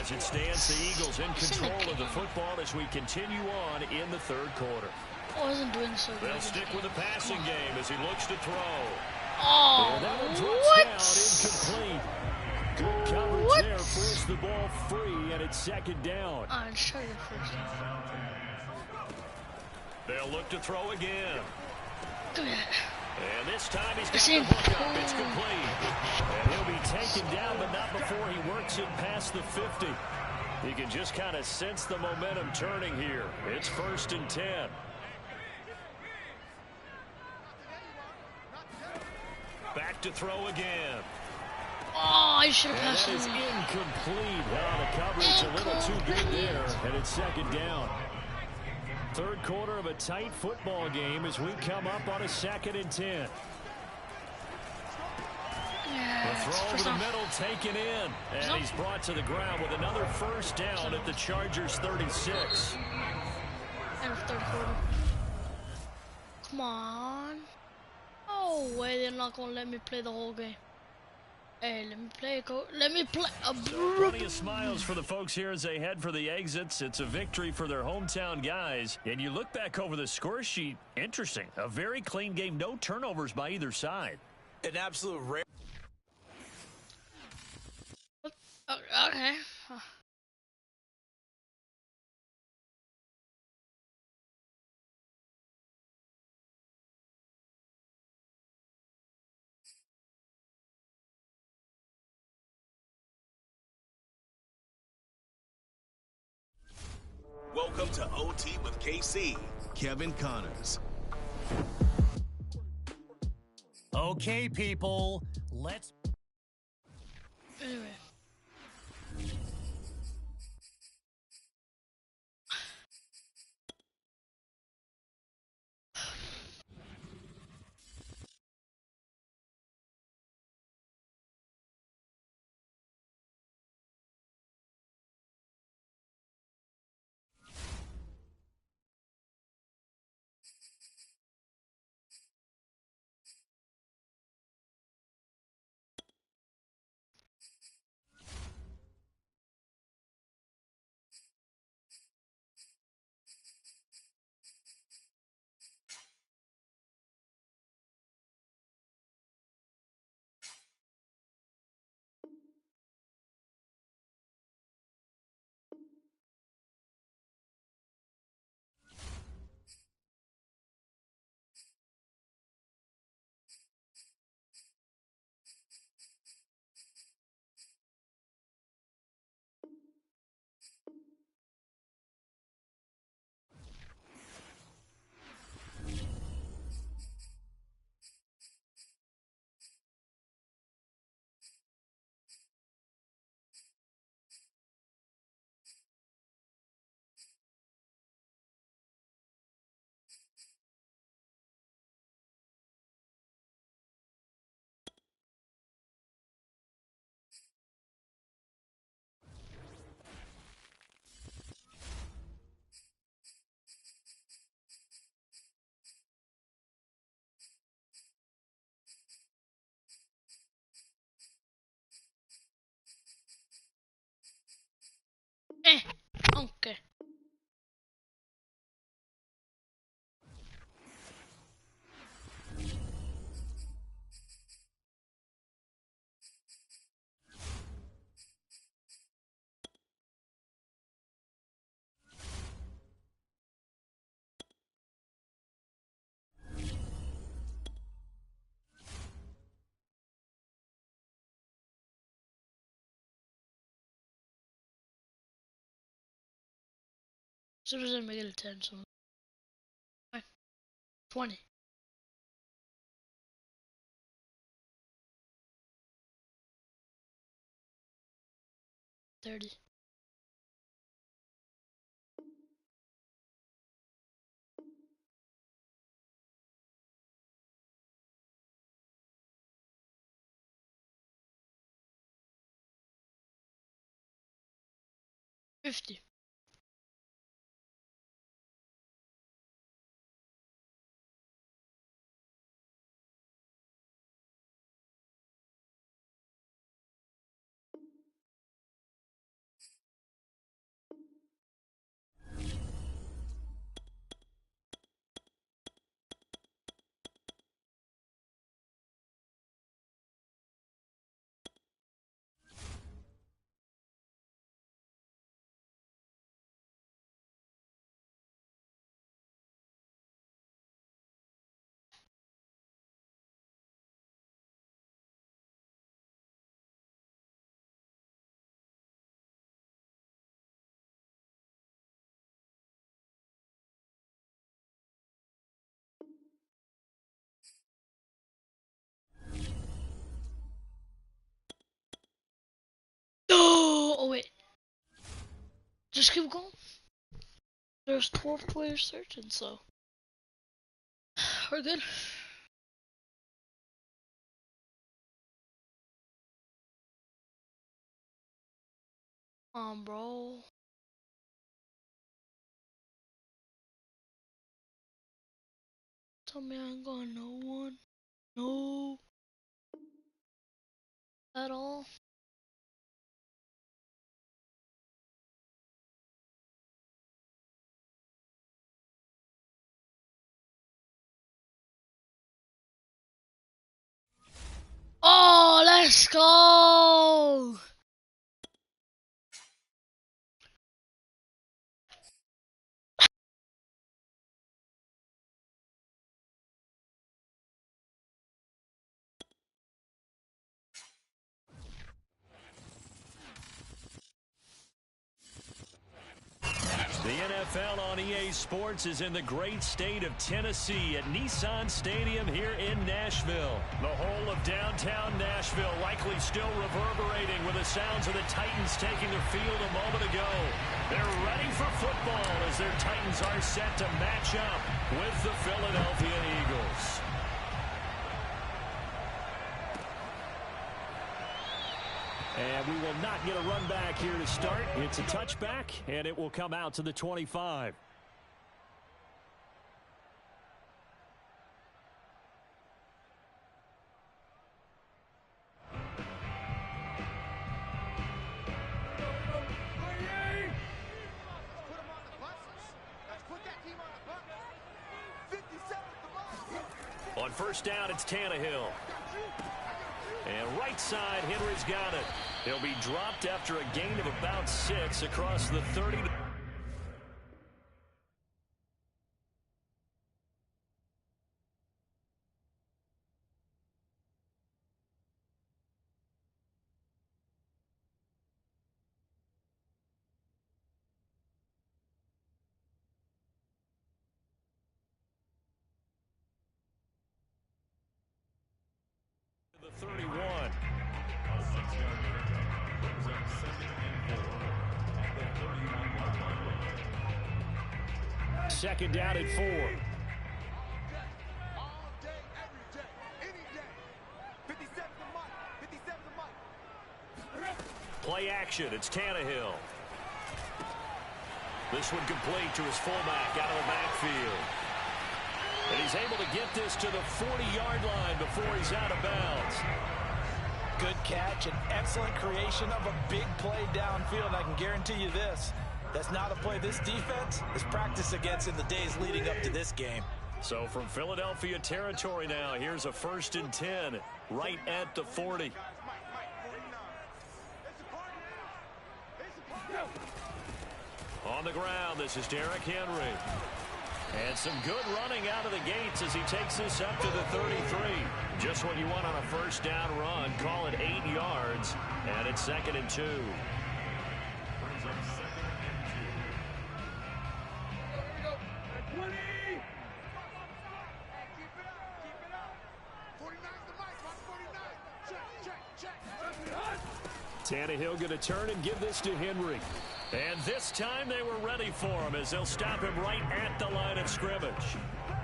As it stands, the Eagles in control of the football as we continue on in the third quarter. I wasn't doing so good. They'll stick with the passing game as he looks to throw. Oh, and that one drops down incomplete. Good coverage there, forced the ball free, and it's second down. I'm sure the first. They'll look to throw again. Give me that. And this time he's got the hook up. It's complete. And he'll be taken down, but not before he works it past the 50. You can just kind of sense the momentum turning here. It's 1st and 10. Back to throw again. Oh, I should have passed it. That is incomplete. The coverage a little too good there, and it's second down. Third quarter of a tight football game as we come up on a 2nd and 10. The throw over the middle taken in, and he's brought to the ground with another first down at the Chargers' 36. And a third quarter. Come on. Oh, way, they're not going to let me play the whole game. Hey, let me play, coach. Let me play. So plenty of smiles for the folks here as they head for the exits. It's a victory for their hometown guys. And you look back over the score sheet. Interesting. A very clean game. No turnovers by either side. An absolute rare. Okay. Welcome to OT with KC, Kevin Connors. Okay, people, let's... Anyway. Okay. So doesn't make it a 10, so fine. 20. 30. $50. just keep going. There's 12 players searching, so we're good. Bro. Tell me I ain't got no one. No. At all. Oh, let's go! The NFL on EA Sports is in the great state of Tennessee at Nissan Stadium here in Nashville. The whole of downtown Nashville likely still reverberating with the sounds of the Titans taking the field a moment ago. They're ready for football as their Titans are set to match up with the Philadelphia Eagles. And we will not get a run back here to start. It's a touchback, and it will come out to the 25. On first down, it's Tannehill. And right side, Henry's got it. He'll be dropped after a gain of about 6 across the 30. The 31. Second down at 4. Play action. It's Tannehill. This one complete to his fullback out of the backfield. And he's able to get this to the 40-yard line before he's out of bounds. Good catch and excellent creation of a big play downfield. I can guarantee you this. That's not a play this defense is practiced against in the days leading up to this game. So from Philadelphia territory now, here's a 1st and 10 right at the 40. On the ground, this is Derrick Henry. And some good running out of the gates as he takes this up to the 33. Just what you want on a first down run. Call it 8 yards. And it's 2nd and 2. Tannehill going to turn and give this to Henry. And this time they were ready for him as they'll stop him right at the line of scrimmage.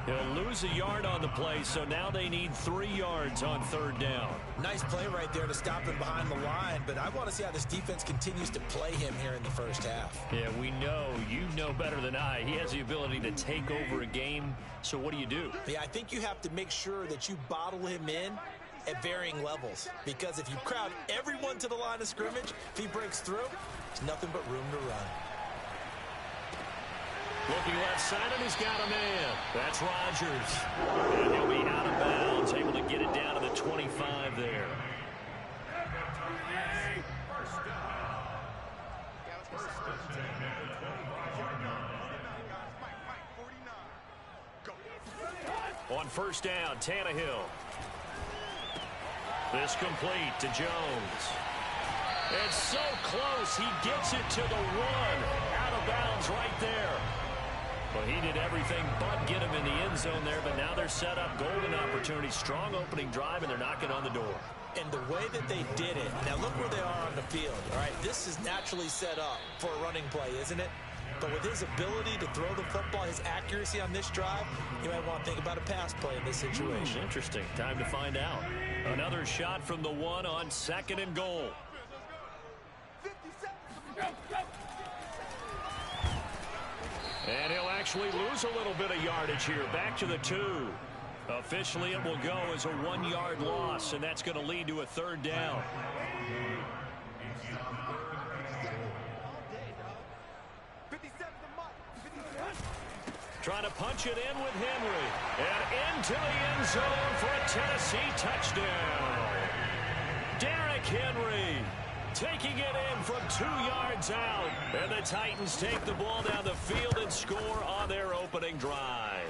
He'll lose a yard on the play, so now they need 3 yards on 3rd down. Nice play right there to stop him behind the line, but I want to see how this defense continues to play him here in the first half. Yeah, we know. You know better than I. He has the ability to take over a game, so what do? Yeah, I think you have to make sure that you bottle him in at varying levels, because if you crowd everyone to the line of scrimmage, if he breaks through, there's nothing but room to run. Looking left side, and he's got a man. That's Rodgers. And he'll be out of bounds, able to get it down to the 25 there. On first down, Tannehill. This complete to Jones. It's so close. He gets it to the 1. Out of bounds right there. Well, he did everything but get him in the end zone there, but now they're set up. Golden opportunity. Strong opening drive, and they're knocking on the door. And the way that they did it, now look where they are on the field, all right? This is naturally set up for a running play, isn't it? But with his ability to throw the football, his accuracy on this drive, you might want to think about a pass play in this situation. Interesting. Time to find out. Another shot from the one on 2nd and goal. And he'll actually lose a little bit of yardage here. Back to the 2. Officially, it will go as a 1-yard loss, and that's going to lead to a 3rd down. Trying to punch it in with Henry. And into the end zone for a Tennessee touchdown. Derrick Henry taking it in from 2 yards out. And the Titans take the ball down the field and score on their opening drive.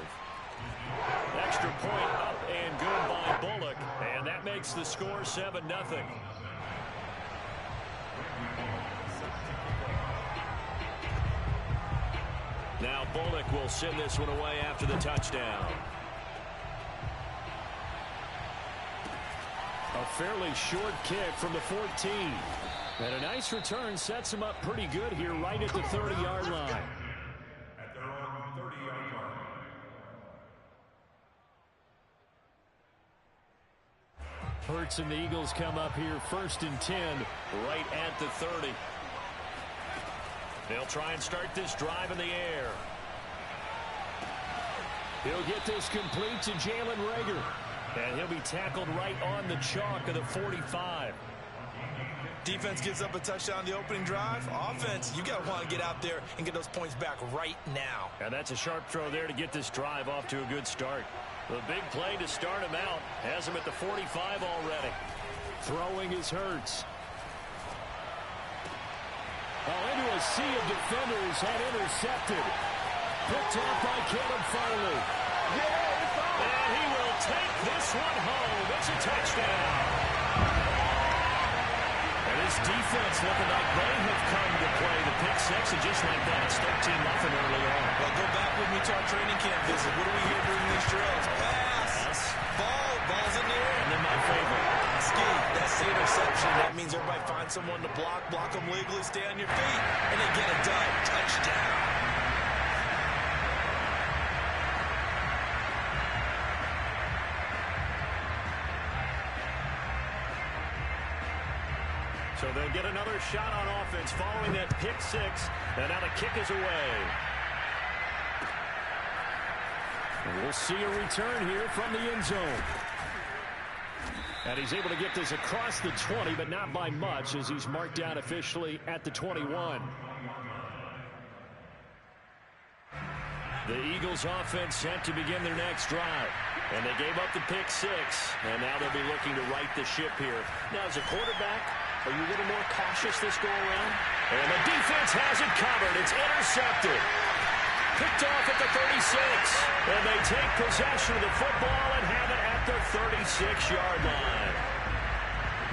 Extra point up and good by Bullock. And that makes the score 7-0. Now Bullock will send this one away after the touchdown. A fairly short kick from the 14. And a nice return sets him up pretty good here right at the 30-yard line. At their own 30-yard line. Hurts and the Eagles come up here 1st and 10 right at the 30. They'll try and start this drive in the air. He'll get this complete to Jalen Reagor. And he'll be tackled right on the chalk of the 45. Defense gives up a touchdown on the opening drive. Offense, you got to want to get out there and get those points back right now. And that's a sharp throw there to get this drive off to a good start. The big play to start him out. Has him at the 45 already. Throwing is Hurts. Into a sea of defenders and intercepted. Picked off by Caleb Farley. And he will take this one home. It's a touchdown. And his defense looking like they have come to play the pick six, and just like that, it's 13-0 early on. Well, go back with me to our training camp visit. What do we hear during these drills? Pass. Ball's in the air. And then my favorite. Ski. That's the interception. That means everybody find someone to block them legally, stay on your feet, and they get it done. Touchdown. So they'll get another shot on offense following that pick six. And now the kick is away. And we'll see a return here from the end zone. And he's able to get this across the 20, but not by much, as he's marked down officially at the 21. The Eagles offense set to begin their next drive. And they gave up the pick six. And now they'll be looking to right the ship here. Now, as a quarterback, are you a little more cautious this go-around? And the defense has it covered. It's intercepted. Picked off at the 36. And they take possession of the football and have it at the 36-yard line.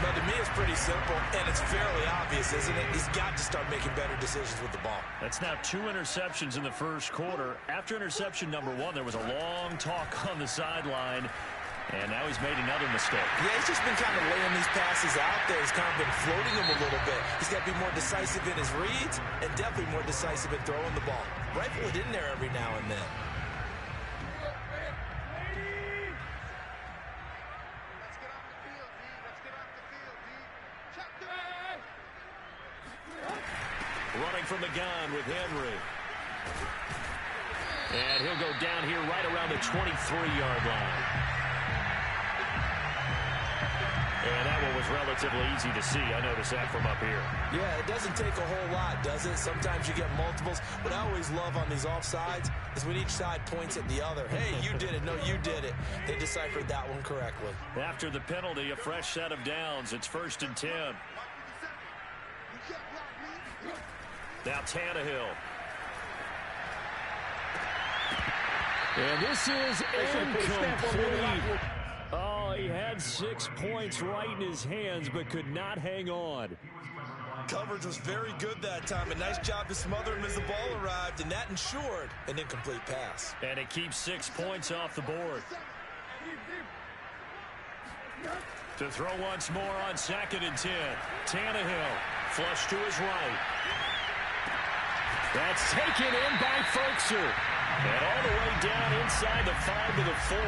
But to me, it's pretty simple, and it's fairly obvious, isn't it? He's got to start making better decisions with the ball. That's now 2 interceptions in the first quarter. After interception number 1, there was a long talk on the sideline. And now he's made another mistake. Yeah, he's just been kind of laying these passes out there. He's kind of been floating them a little bit. He's got to be more decisive in his reads and definitely more decisive in throwing the ball. Rifle it in there every now and then. Running from the gun with Henry. And he'll go down here right around the 23-yard line. And that one was relatively easy to see. I noticed that from up here. Yeah, it doesn't take a whole lot, does it? Sometimes you get multiples. What I always love on these offsides is when each side points at the other. Hey, you did it. No, you did it. They deciphered that one correctly. After the penalty, a fresh set of downs. It's 1st and 10. Now Tannehill. And this is incomplete. Oh, he had 6 points right in his hands, but could not hang on. Coverage was very good that time. A nice job to smother him as the ball arrived, and that ensured an incomplete pass. And it keeps 6 points off the board. To throw once more on 2nd and 10. Tannehill, flush to his right. That's taken in by Ferkser. And all the way down inside the 5 to the 4.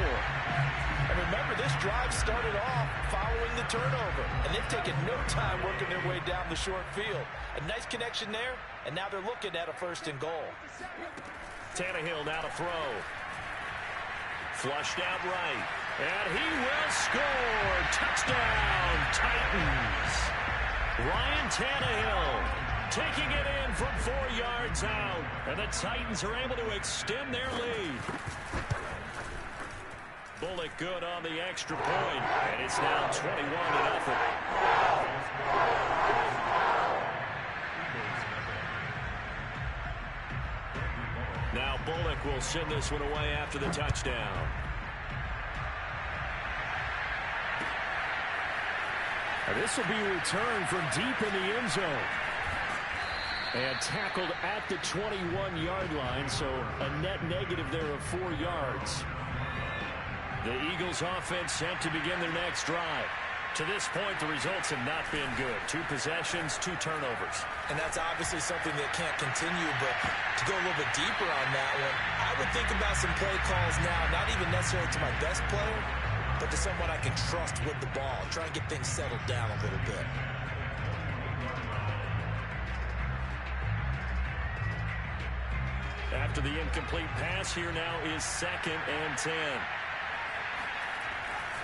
And remember, this drive started off following the turnover. And they've taken no time working their way down the short field. A nice connection there, and now they're looking at a 1st and goal. Tannehill now to throw. Flushed out right. And he will score. Touchdown, Titans. Ryan Tannehill taking it in from 4 yards out. And the Titans are able to extend their lead. Bullock good on the extra point. And it's now 21-0. Now Bullock will send this one away after the touchdown. And this will be returned from deep in the end zone. And tackled at the 21-yard line, so a net negative there of 4 yards. The Eagles offense set to begin their next drive. To this point, the results have not been good. 2 possessions, 2 turnovers. And that's obviously something that can't continue, but to go a little bit deeper on that one, I would think about some play calls now, not even necessarily to my best player, but to someone I can trust with the ball. Try and get things settled down a little bit. After the incomplete pass, here now is 2nd and 10.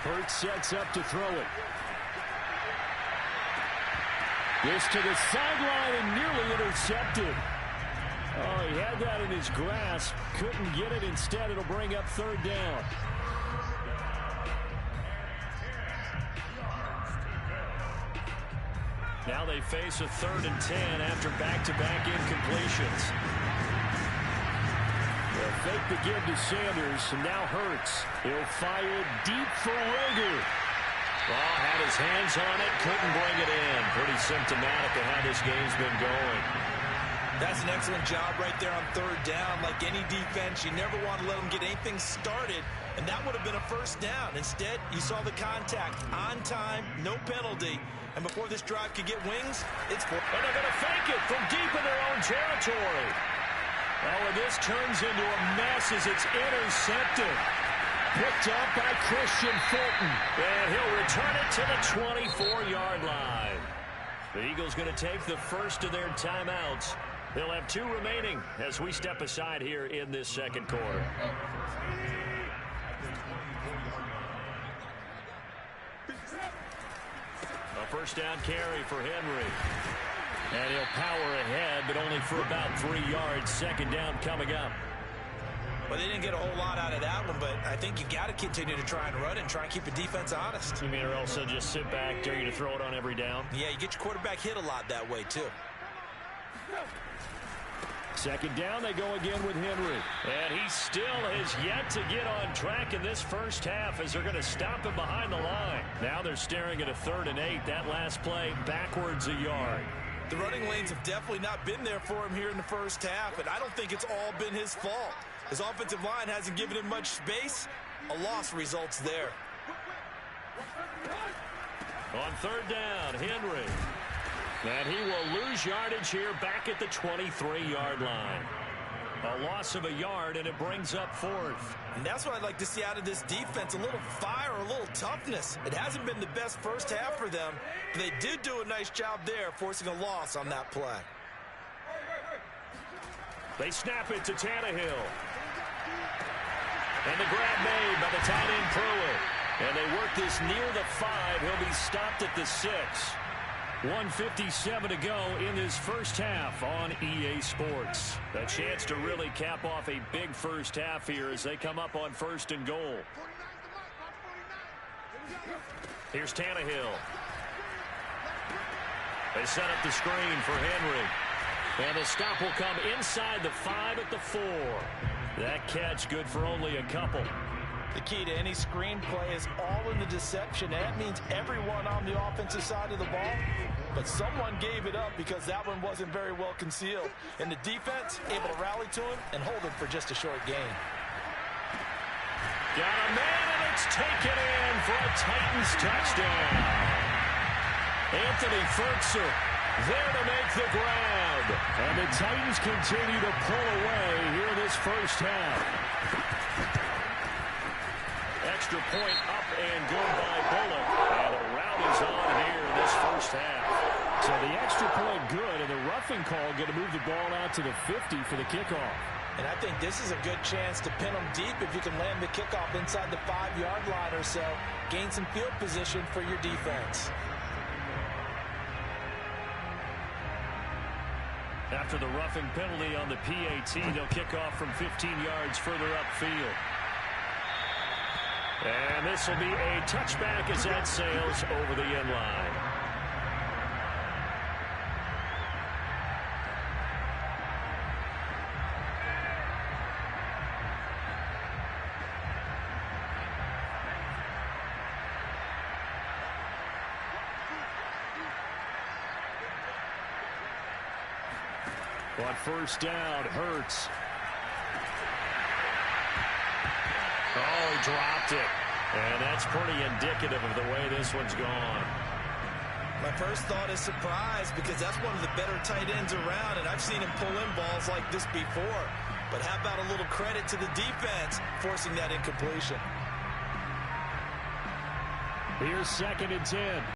Hurts sets up to throw it. This to the sideline and nearly intercepted. Oh, he had that in his grasp. Couldn't get it. Instead, it'll bring up 3rd down. Now they face a 3rd and 10 after back-to-back incompletions. They'll fake the give to Sanders, and now Hurts. He'll fire it deep for Rager. Oh, had his hands on it, couldn't bring it in. Pretty symptomatic of how this game's been going. That's an excellent job right there on 3rd down. Like any defense, you never want to let them get anything started, and that would have been a 1st down. Instead, you saw the contact on time, no penalty, and before this drive could get wings, it's... And they're going to fake it from deep in their own territory. Oh, and this turns into a mess as it's intercepted. Picked up by Christian Fulton. And he'll return it to the 24-yard line. The Eagles going to take the first of their timeouts. They'll have 2 remaining as we step aside here in this 2nd quarter. A 1st down carry for Henry. And he'll power ahead, but only for about 3 yards. 2nd down coming up. Well, they didn't get a whole lot out of that one, but I think you got to continue to try and run it and try and keep the defense honest. You mean or also just sit back, dare you to throw it on every down? Yeah, you get your quarterback hit a lot that way, too. 2nd down, they go again with Henry. And he still has yet to get on track in this 1st half as they're going to stop him behind the line. Now they're staring at a 3rd and 8. That last play backwards a yard. The running lanes have definitely not been there for him here in the 1st half, and I don't think it's all been his fault. His offensive line hasn't given him much space. A loss results there. On 3rd down, Henry. And he will lose yardage here back at the 23-yard line. A loss of a yard, and it brings up 4th. And that's what I'd like to see out of this defense, a little fire, a little toughness. It hasn't been the best 1st half for them, but they did do a nice job there, forcing a loss on that play. They snap it to Tannehill. And the grab made by the tight end Pruitt. And they work this near the 5. He'll be stopped at the 6. 1:57 to go in this 1st half on EA Sports. A chance to really cap off a big 1st half here as they come up on 1st and goal. Here's Tannehill. They set up the screen for Henry. And the stop will come inside the 5 at the 4. That catch good for only a couple. The key to any screen play is all in the deception. And that means everyone on the offensive side of the ball. But someone gave it up because that one wasn't very well concealed. And the defense able to rally to him and hold him for just a short gain. Got a man in the It's taken in for a Titans touchdown. Anthony Ferguson there to make the grab. And the Titans continue to pull away here in this first half. Extra point up and good by Bullock. And a rout is on here in this first half. So the extra point good, and the roughing call going to move the ball out to the 50 for the kickoff. And I think this is a good chance to pin them deep if you can land the kickoff inside the 5-yard line or so. Gain some field position for your defense. After the roughing penalty on the PAT, they'll kick off from 15 yards further upfield. And this will be a touchback as that sails over the end line. On first down, Hurts. Oh, he dropped it. And that's pretty indicative of the way this one's gone. My first thought is surprise, because that's one of the better tight ends around, and I've seen him pull in balls like this before. But how about a little credit to the defense forcing that incompletion? Here's 2nd and 10.